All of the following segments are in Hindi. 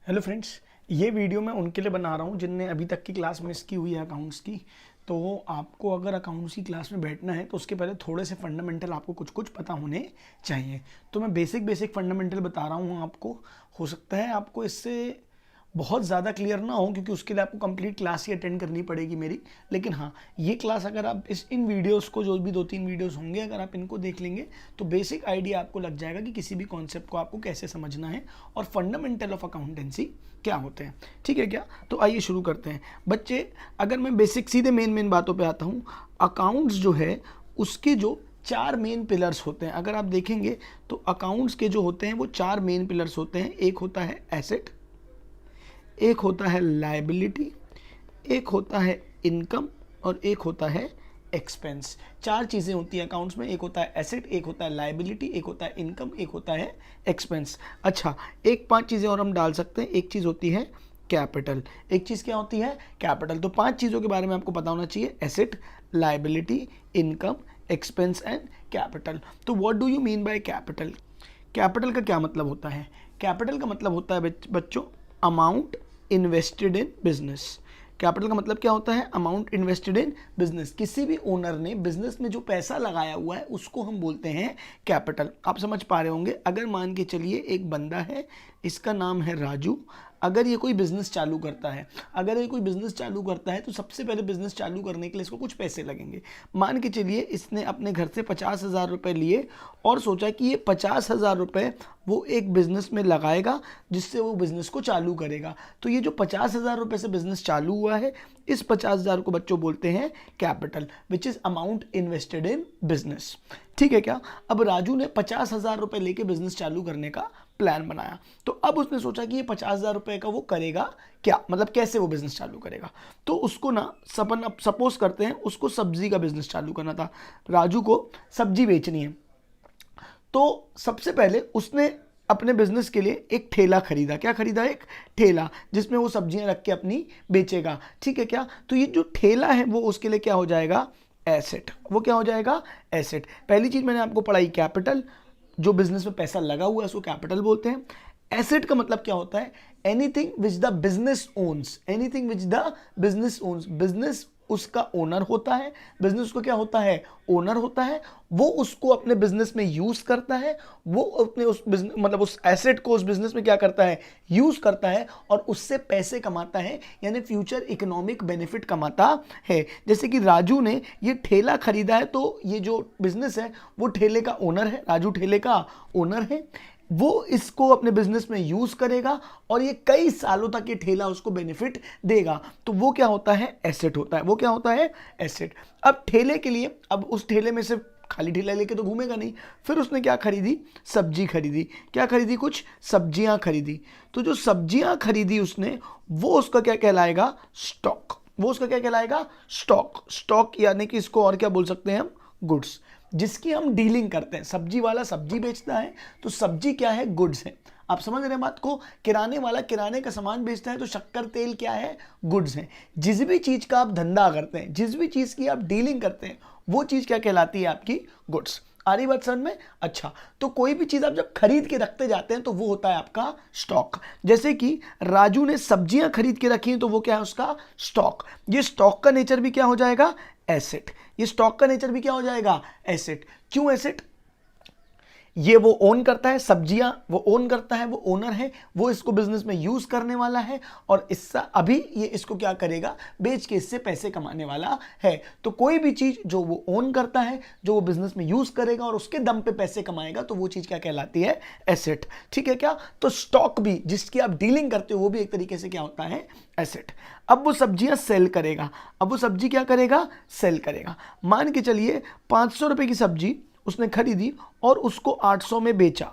हेलो फ्रेंड्स, ये वीडियो मैं उनके लिए बना रहा हूँ जिनने अभी तक की क्लास मिस की हुई है अकाउंट्स की। तो आपको अगर अकाउंट्स की क्लास में बैठना है तो उसके पहले थोड़े से फंडामेंटल आपको कुछ कुछ पता होने चाहिए। तो मैं बेसिक बेसिक फंडामेंटल बता रहा हूँ आपको। हो सकता है आपको इससे बहुत ज़्यादा क्लियर ना हो क्योंकि उसके लिए आपको कंप्लीट क्लास ही अटेंड करनी पड़ेगी मेरी। लेकिन हाँ, ये क्लास अगर आप इन वीडियोस को, जो भी 2-3 वीडियोस होंगे, अगर आप इनको देख लेंगे तो बेसिक आइडिया आपको लग जाएगा कि किसी भी कॉन्सेप्ट को आपको कैसे समझना है और फंडामेंटल ऑफ अकाउंटेंसी क्या होते हैं। ठीक है क्या? तो आइए शुरू करते हैं बच्चे। अगर मैं बेसिक सीधे मेन बातों पे आता हूँ, अकाउंट्स जो है उसके जो 4 मेन पिलर्स होते हैं, अगर आप देखेंगे तो अकाउंट्स के जो होते हैं वो 4 मेन पिलर्स होते हैं। एक होता है एसेट, एक होता है लायबिलिटी, एक होता है इनकम और एक होता है एक्सपेंस। 4 चीज़ें होती हैं अकाउंट्स में। एक होता है एसेट, एक होता है लायबिलिटी, एक होता है इनकम, एक होता है एक्सपेंस। अच्छा, एक 5 चीज़ें और हम डाल सकते हैं। एक चीज़ होती है कैपिटल। एक चीज़ क्या होती है? कैपिटल। तो 5 चीज़ों के बारे में आपको पता होना चाहिए: asset, liability, income, expense and capital. तो what do you mean by capital? Capital का क्या मतलब होता है? कैपिटल का मतलब होता है बच्चों amount invested in business. Capital का मतलब क्या होता है? Amount invested in business. किसी भी ओनर ने बिजनेस में जो पैसा लगाया हुआ है उसको हम बोलते हैं कैपिटल। आप समझ पा रहे होंगे। अगर मान के चलिए एक बंदा है, इसका नाम है राजू। अगर ये कोई बिजनेस चालू करता है, तो सबसे पहले बिजनेस चालू करने के लिए इसको कुछ पैसे लगेंगे। मान के चलिए इसने अपने घर से 50,000 रुपये लिए और सोचा कि ये 50,000 रुपये वो एक बिजनेस में लगाएगा जिससे वो बिजनेस को चालू करेगा। तो ये जो 50,000 रुपये से बिजनेस चालू हुआ है, इस 50,000 को बच्चों बोलते हैं capital, which is amount invested in business. ठीक है क्या? अब राजू ने 50,000 रुपये लेके बिजनेस चालू करने का प्लान बनाया। तो अब उसने सोचा कि ये 50,000 रुपये का वो करेगा क्या, मतलब कैसे वो बिजनेस चालू करेगा। तो उसको ना सपोज करते हैं उसको सब्जी का बिजनेस चालू करना था। राजू को सब्जी बेचनी है। तो सबसे पहले उसने अपने बिजनेस के लिए एक ठेला खरीदा। क्या खरीदा? एक ठेला, जिसमें वो सब्जियां रख के अपनी बेचेगा। ठीक है क्या? तो ये जो ठेला है वो उसके लिए क्या हो जाएगा? एसेट। वो क्या हो जाएगा? एसेट। पहली चीज मैंने आपको पढ़ाई कैपिटल। जो बिजनेस में पैसा लगा हुआ है उसको कैपिटल बोलते हैं। एसेट का मतलब क्या होता है? Anything which the business owns. Anything which the business owns. Business उसका ओनर होता है। बिजनेस उसको क्या होता है? ओनर होता है। वो उसको अपने बिजनेस में यूज करता है। वो अपने उस बिजनेस, मतलब उस एसेट को उस बिजनेस में क्या करता है? यूज करता है और उससे पैसे कमाता है, यानी फ्यूचर इकोनॉमिक बेनिफिट कमाता है। जैसे कि राजू ने ये ठेला खरीदा है, तो ये जो बिजनेस है वो ठेले का ओनर है। राजू ठेले का ओनर है। वो इसको अपने बिजनेस में यूज करेगा और ये कई सालों तक ये ठेला उसको बेनिफिट देगा। तो वो क्या होता है? एसेट होता है। वो क्या होता है? एसेट। अब ठेले के लिए, अब उस ठेले में से खाली ठेला लेके तो घूमेगा नहीं। फिर उसने क्या खरीदी? सब्जी खरीदी। क्या खरीदी? कुछ सब्जियां खरीदी। तो जो सब्जियां खरीदी उसने, वो उसका क्या कहलाएगा? स्टॉक। वो उसका क्या कहलाएगा? स्टॉक। स्टॉक यानी कि इसको और क्या बोल सकते हैं हम? गुड्स, जिसकी हम डीलिंग करते हैं। सब्जी वाला सब्जी बेचता है तो सब्जी क्या है? गुड्स है। आप समझ रहे हैं बात को? किराने वाला किराने का सामान बेचता है तो शक्कर तेल क्या है? गुड्स है। जिस भी चीज का आप धंधा करते हैं, जिस भी चीज की आप डीलिंग करते हैं, वो चीज क्या कहलाती है? आपकी गुड्स। आ रही बात समझ में? अच्छा, तो कोई भी चीज आप जब खरीद के रखते जाते हैं तो वो होता है आपका स्टॉक। जैसे कि राजू ने सब्जियां खरीद के रखी हैं तो वो क्या है? उसका स्टॉक। ये स्टॉक का नेचर भी क्या हो जाएगा? एसेट। ये स्टॉक का नेचर भी क्या हो जाएगा? एसेट। क्यों एसेट? ये वो ओन करता है सब्जियां, वो ओन करता है, वो ओनर है, वो इसको बिजनेस में यूज करने वाला है और इससे अभी ये इसको क्या करेगा? बेच के इससे पैसे कमाने वाला है। तो कोई भी चीज जो वो ओन करता है, जो वो बिजनेस में यूज करेगा और उसके दम पे पैसे कमाएगा, तो वो चीज क्या कहलाती है? एसेट। ठीक है क्या? तो स्टॉक भी, जिसकी आप डीलिंग करते हो, वो भी एक तरीके से क्या होता है? एसेट। अब वो सब्जियां सेल करेगा। अब वो सब्जी क्या करेगा? सेल करेगा। मान के चलिए 500 रुपए की सब्जी उसने खरीदी और उसको 800 में बेचा।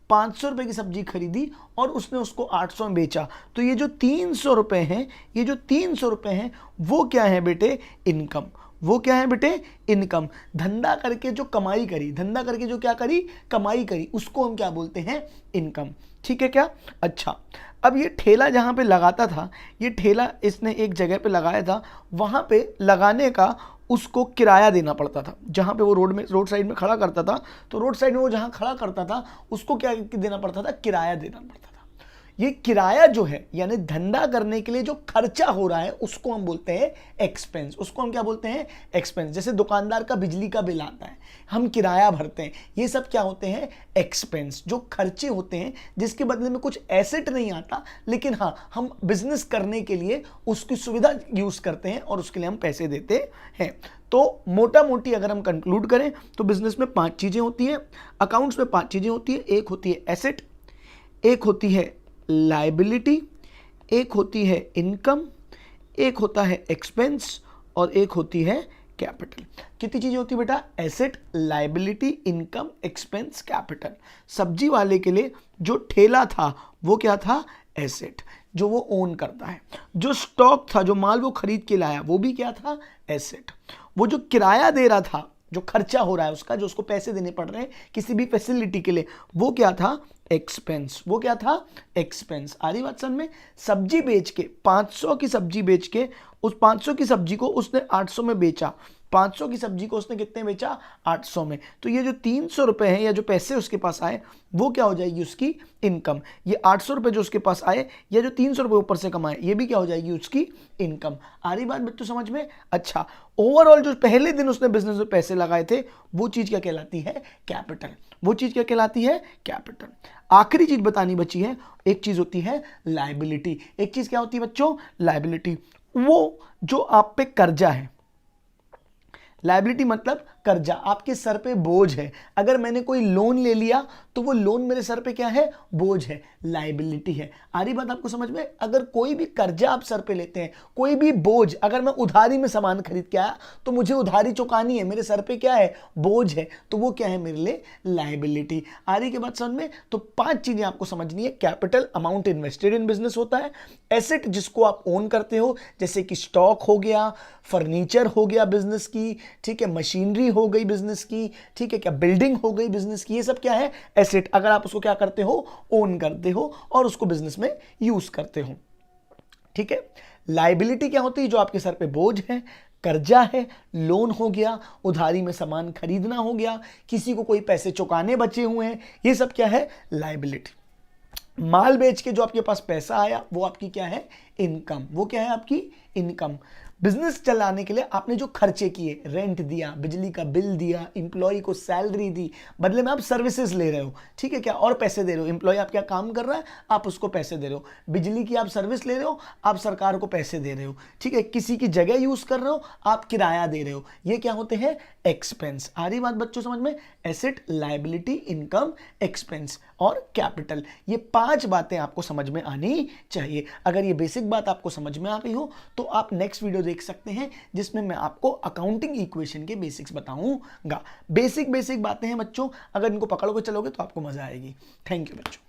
500 रुपए की सब्जी खरीदी और उसने उसको 800 में बेचा। तो ये जो 300 रुपए हैं, ये जो 300 रुपए हैं, वो क्या है बेटे? इनकम। वो क्या है बेटे? इनकम। धंधा करके जो कमाई करी, धंधा करके जो क्या करी? कमाई करी, उसको हम क्या बोलते हैं? इनकम। ठीक है क्या? अच्छा, अब ये ठेला जहां पे लगाता था, ये ठेला इसने एक जगह पे लगाया था, वहां पे लगाने का उसको किराया देना पड़ता था। जहां पे वो रोड साइड में खड़ा करता था, तो रोड साइड में वो जहां खड़ा करता था उसको क्या देना पड़ता था? किराया देना पड़ता था। ये किराया जो है यानी धंधा करने के लिए जो खर्चा हो रहा है उसको हम बोलते हैं एक्सपेंस। उसको हम क्या बोलते हैं? एक्सपेंस। जैसे दुकानदार का बिजली का बिल आता है, हम किराया भरते हैं, ये सब क्या होते हैं? एक्सपेंस। जो खर्चे होते हैं जिसके बदले में कुछ एसेट नहीं आता, लेकिन हाँ हम बिजनेस करने के लिए उसकी सुविधा यूज करते हैं और उसके लिए हम पैसे देते हैं। तो मोटा मोटी अगर हम कंक्लूड करें तो बिजनेस में 5 चीजें होती हैं, अकाउंट्स में 5 चीजें होती है। एक होती है एसेट, एक होती है लायबिलिटी, एक होती है इनकम, एक होता है एक्सपेंस और एक होती है कैपिटल। कितनी चीजें होती है बेटा? Asset, liability, income, expense, capital. सब्जी वाले के लिए जो ठेला था वो क्या था? एसेट, जो वो ओन करता है। जो स्टॉक था, जो माल वो खरीद के लाया, वो भी क्या था? एसेट। वो जो किराया दे रहा था, जो खर्चा हो रहा है उसका, जो उसको पैसे देने पड़ रहे हैं किसी भी फैसिलिटी के लिए, वो क्या था? एक्सपेंस। वो क्या था? एक्सपेंस। आ रही बात समझ में? सब्जी बेच के 500 की सब्जी बेच के उस 500 की सब्जी को उसने 800 में बेचा। 500 की सब्जी को उसने कितने बेचा? 800 में। तो ये जो 300 रुपए हैं या जो पैसे उसके पास आए वो क्या हो जाएगी? उसकी इनकम। ये 800 रुपए जो उसके पास आए या जो 300 रुपए ऊपर से कमाए, ये भी क्या हो जाएगी? उसकी इनकम। आ रही बात बच्चों समझ में? अच्छा, ओवरऑल जो पहले दिन उसने बिजनेस में पैसे लगाए थे वो चीज क्या कहलाती है? कैपिटल। वो चीज क्या कहलाती है? कैपिटल। आखिरी चीज बतानी बची है, एक चीज होती है लायबिलिटी। एक चीज क्या होती है बच्चों? लायबिलिटी। वो जो आप पे कर्जा है, लायबिलिटी मतलब कर्जा, आपके सर पे बोझ है। अगर मैंने कोई लोन ले लिया तो वो लोन मेरे सर पे क्या है? बोझ है, लायबिलिटी है। आ रही बात आपको समझ में? अगर कोई भी कर्जा आप सर पे लेते हैं, कोई भी बोझ, अगर मैं उधारी में सामान खरीद के आया तो मुझे उधारी चुकानी है, मेरे सर पे क्या है? बोझ है, तो वो क्या है मेरे लिए? लायबिलिटी। आ रही की बात समझ में? तो 5 चीजें आपको समझनी है। Capital, amount invested in business होता है। एसेट, जिसको आप ओन करते हो, जैसे कि स्टॉक हो गया, फर्नीचर हो गया बिजनेस की, ठीक है, मशीनरी हो गई बिजनेस की, ठीक है, क्या बिल्डिंग हो गई बिजनेस की, ये सब क्या है? एसेट। अगर आप उसको क्या करते हो? ओन करते हो और उसको बिजनेस में यूज करते हो, ठीक है। लायबिलिटी क्या होती है? जो आपके सर पे बोझ है, कर्जा है, लोन हो गया, उधारी में सामान खरीदना हो गया, किसी को कोई पैसे चुकाने बचे हुए हैं, ये सब क्या है? लायबिलिटी। माल बेच के जो आपके पास पैसा आया वो आपकी क्या है? इनकम। वो क्या है? आपकी इनकम। बिजनेस चलाने के लिए आपने जो खर्चे किए, रेंट दिया, बिजली का बिल दिया, एम्प्लॉय को सैलरी दी, बदले में आप सर्विसेज ले रहे हो, ठीक है, क्या और पैसे दे रहे हो। एम्प्लॉय आप क्या काम कर रहा है, आप उसको पैसे दे रहे हो। बिजली की आप सर्विस ले रहे हो, आप सरकार को पैसे दे रहे हो, ठीक है। किसी की जगह यूज कर रहे हो, आप किराया दे रहे हो। ये क्या होते हैं? एक्सपेंस। आ रही बात बच्चों समझ में? एसेट, लायबिलिटी, इनकम, एक्सपेंस और कैपिटल। ये 5 बातें आपको समझ में आनी चाहिए। अगर ये बेसिक बात आपको समझ में आ गई हो तो आप नेक्स्ट वीडियो देख सकते हैं जिसमें मैं आपको अकाउंटिंग इक्वेशन के बेसिक्स बताऊंगा। बेसिक बातें हैं बच्चों, अगर इनको पकड़ के चलोगे तो आपको मजा आएगी। थैंक यू बच्चों।